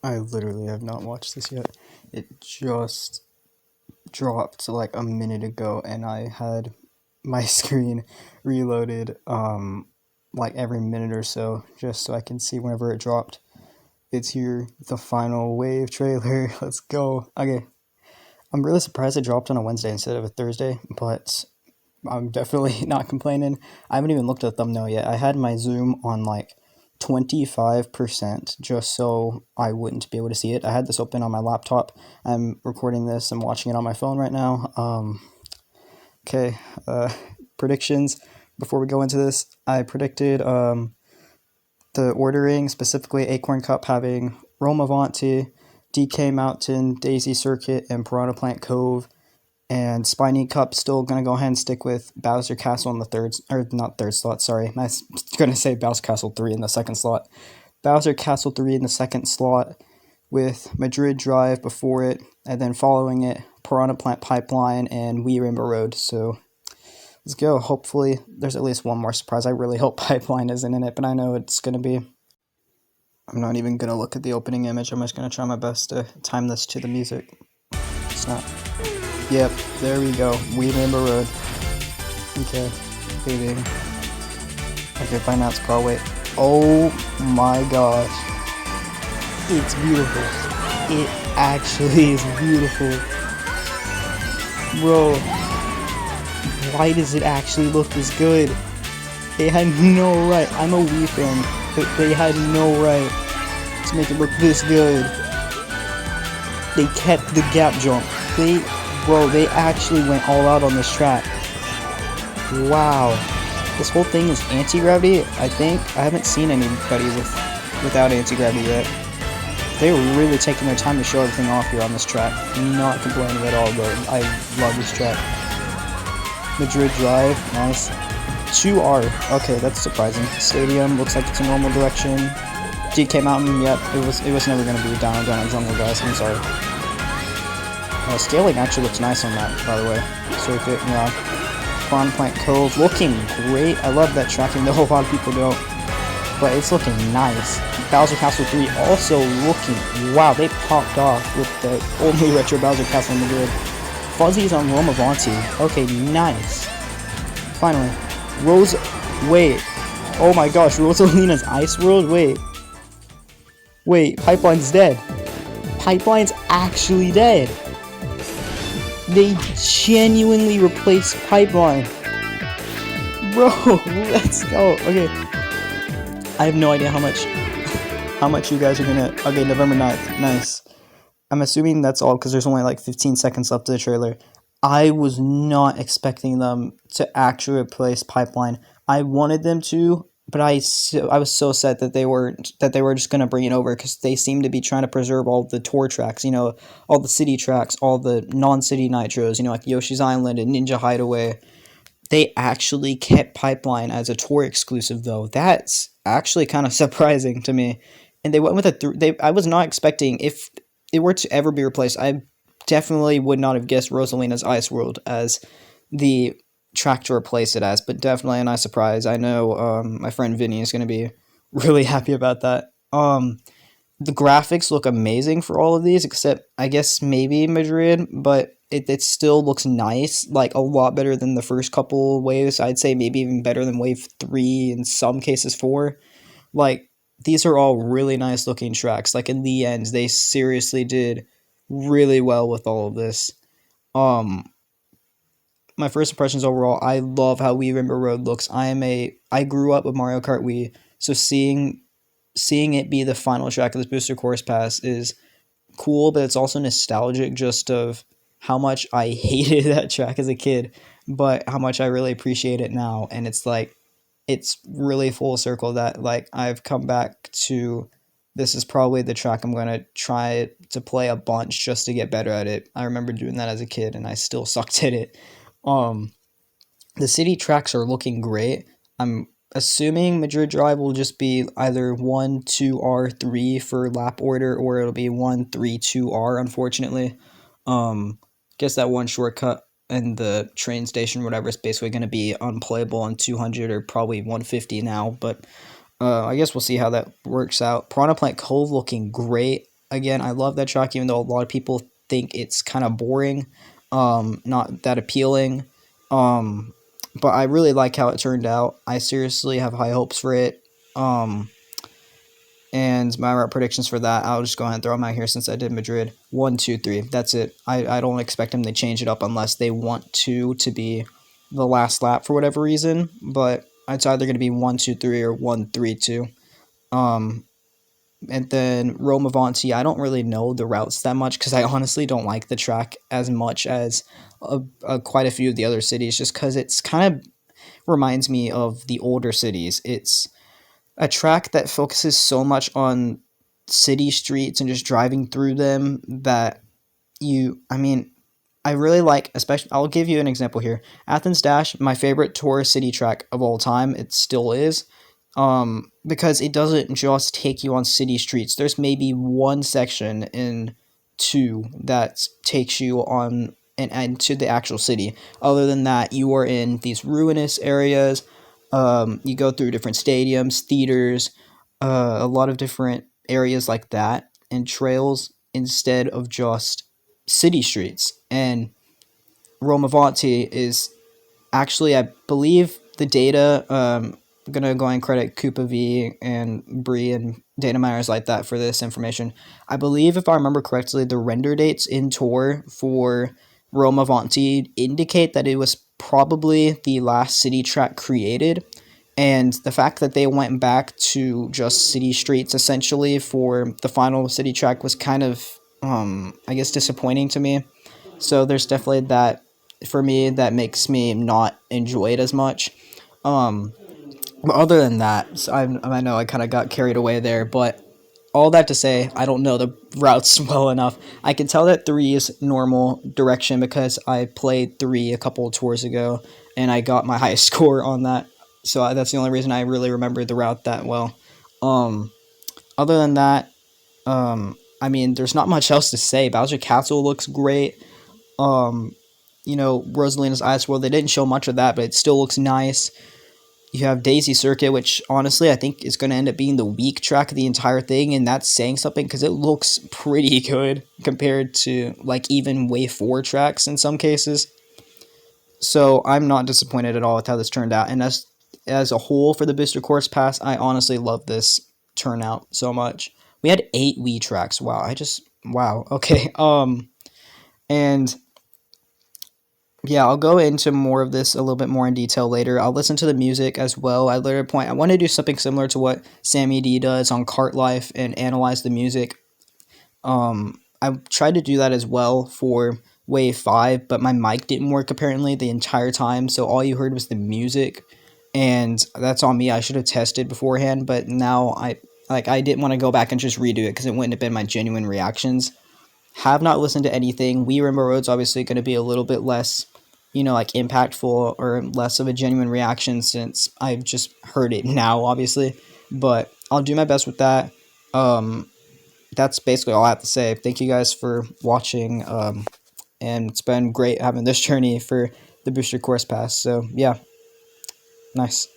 I literally have not watched this yet. It just dropped like a minute ago, and I had my screen reloaded like every minute or so just so I can see whenever it dropped. It's here, the final wave trailer. Let's go. Okay. I'm really surprised it dropped on a Wednesday instead of a Thursday, but I'm definitely not complaining. I haven't even looked at the thumbnail yet. I had my zoom on like 25% just so I wouldn't be able to see it. I had this open on my laptop. I'm recording this. I'm watching it on my phone right now. Okay, predictions. Before we go into this, I predicted the ordering, specifically Acorn Cup having Rome Avanti, DK Mountain, Daisy Circuit, and Piranha Plant Cove. And Spiny Cup still gonna go ahead and stick with Bowser Castle in the third, or not third slot, sorry. I was gonna say Bowser Castle 3 in the second slot. Bowser Castle 3 in the second slot with Madrid Drive before it, and then following it, Piranha Plant Pipeline and Wee Rainbow Road. So let's go. Hopefully there's at least one more surprise. I really hope Pipeline isn't in it, but I know it's gonna be. I'm not even gonna look at the opening image. I'm just gonna try my best to time this to the music. It's not. Yep, there we go. Wee Rainbow Road. Okay, waiting. Okay, find out car wait. Oh my gosh. It's beautiful. It actually is beautiful. Bro, why does it actually look this good? They had no right. I'm a Wii fan, but they had no right to make it look this good. They kept the gap jump. They actually went all out on this track. Wow. This whole thing is anti-gravity, I think. I haven't seen anybody without anti-gravity yet. They were really taking their time to show everything off here on this track. Not complaining at all, but I love this track. Madrid Drive, nice. 2R, okay, that's surprising. Stadium, looks like it's a normal direction. DK Mountain, yep, it was never going to be down a jungle, guys, I'm sorry. Scaling actually looks nice on that, by the way. Circuit, yeah. Piranha Plant Cove, looking great. I love that tracking, though a lot of people don't. But it's looking nice. Bowser Castle 3 also looking, wow, they popped off with the only retro Bowser Castle in the grid. Fuzzies on Rome Avanti. Okay, nice. Finally. Wait. Oh my gosh, Rosalina's Ice World? Wait, Pipeline's dead. Pipeline's actually dead. They genuinely replaced Pipeline. Bro, let's go. Okay. I have no idea how much you guys are gonna. Okay, November 9th. Nice. I'm assuming that's all because there's only like 15 seconds left of the trailer. I was not expecting them to actually replace Pipeline. I wanted them to, but I was so sad that they were just gonna bring it over because they seem to be trying to preserve all the tour tracks, all the city tracks, all the non-city nitros, like Yoshi's Island and Ninja Hideaway. They actually kept Pipeline as a tour exclusive though. That's actually kind of surprising to me. And they went with I was not expecting, if it were to ever be replaced, I definitely would not have guessed Rosalina's Ice World as the track to replace it as, but definitely a nice surprise. I know my friend Vinny is going to be really happy about that. The graphics look amazing for all of these, except I guess maybe Madrid, but it still looks nice, like a lot better than the first couple waves. I'd say maybe even better than wave 3, in some cases 4. Like, these are all really nice looking tracks. Like, in the end, they seriously did really well with all of this. My first impressions overall, I love how Wii Rainbow Road looks. I grew up with Mario Kart Wii, so seeing it be the final track of this Booster Course Pass is cool, but it's also nostalgic just of how much I hated that track as a kid, but how much I really appreciate it now. And it's like, it's really full circle that like I've come back to. This is probably the track I'm going to try to play a bunch just to get better at it. I remember doing that as a kid and I still sucked at it. The city tracks are looking great. I'm assuming Madrid Drive will just be either 1, 2R, 3 for lap order, or it'll be 1, 3, 2R, unfortunately. Guess that one shortcut and the train station, whatever, is basically going to be unplayable on 200 or probably 150 now, but I guess we'll see how that works out. Piranha Plant Cove looking great. again, I love that track, even though a lot of people think it's kind of boring, not that appealing. Um, but I really like how it turned out. I seriously have high hopes for it. Um, and my predictions for that, I'll just go ahead and throw them out here since I did Madrid. 1, 2, 3. That's it. I don't expect them to change it up unless they want to be the last lap for whatever reason. But it's either going to be 1, 2, 3 or 1, 3, 2. Um, and then Rome Avanti, I don't really know the routes that much because I honestly don't like the track as much as quite a few of the other cities, just because it's kind of reminds me of the older cities. It's a track that focuses so much on city streets and just driving through them that I mean, I really like, especially, I'll give you an example here. Athens Dash, my favorite tourist city track of all time. It still is. Because it doesn't just take you on city streets. There's maybe one section in two that takes you on and to the actual city. Other than that, you are in these ruinous areas. You go through different stadiums, theaters, a lot of different areas like that, and trails instead of just city streets. And Rome Avanti is actually, I believe the data. I'm gonna go and credit Koopa V and Bree and data miners like that for this information. I believe, if I remember correctly, the render dates in Tor for Rome Avanti indicate that it was probably the last city track created, and the fact that they went back to just city streets essentially for the final city track was kind of, I guess, disappointing to me. So there's definitely that for me that makes me not enjoy it as much. Um, but other than that, so I know I kind of got carried away there, but all that to say, I don't know the routes well enough. I can tell that 3 is normal direction because I played 3 a couple of tours ago, and I got my highest score on that. So that's the only reason I really remember the route that well. Um, Other than that, I mean, there's not much else to say. Bowser Castle looks great. Um, Rosalina's Ice World, they didn't show much of that, but it still looks nice. You have Daisy Circuit, which honestly I think is going to end up being the weak track of the entire thing, and that's saying something because it looks pretty good compared to like even Wave 4 tracks in some cases. So I'm not disappointed at all with how this turned out, and as a whole for the Booster Course Pass, I honestly love this turnout so much. We had 8 Wii tracks. Wow. Okay. And yeah, I'll go into more of this a little bit more in detail later. I'll listen to the music as well. At a later point, I want to do something similar to what Sammy D does on KART Life and analyze the music. I tried to do that as well for Wave 5, but my mic didn't work apparently the entire time, so all you heard was the music, and that's on me. I should have tested beforehand, but now I didn't want to go back and just redo it because it wouldn't have been my genuine reactions. Have not listened to anything. We Rainbow Road's obviously going to be a little bit less, like impactful or less of a genuine reaction since I've just heard it now, obviously. But I'll do my best with that. That's basically all I have to say. Thank you guys for watching. And it's been great having this journey for the Booster Course Pass. So yeah, nice.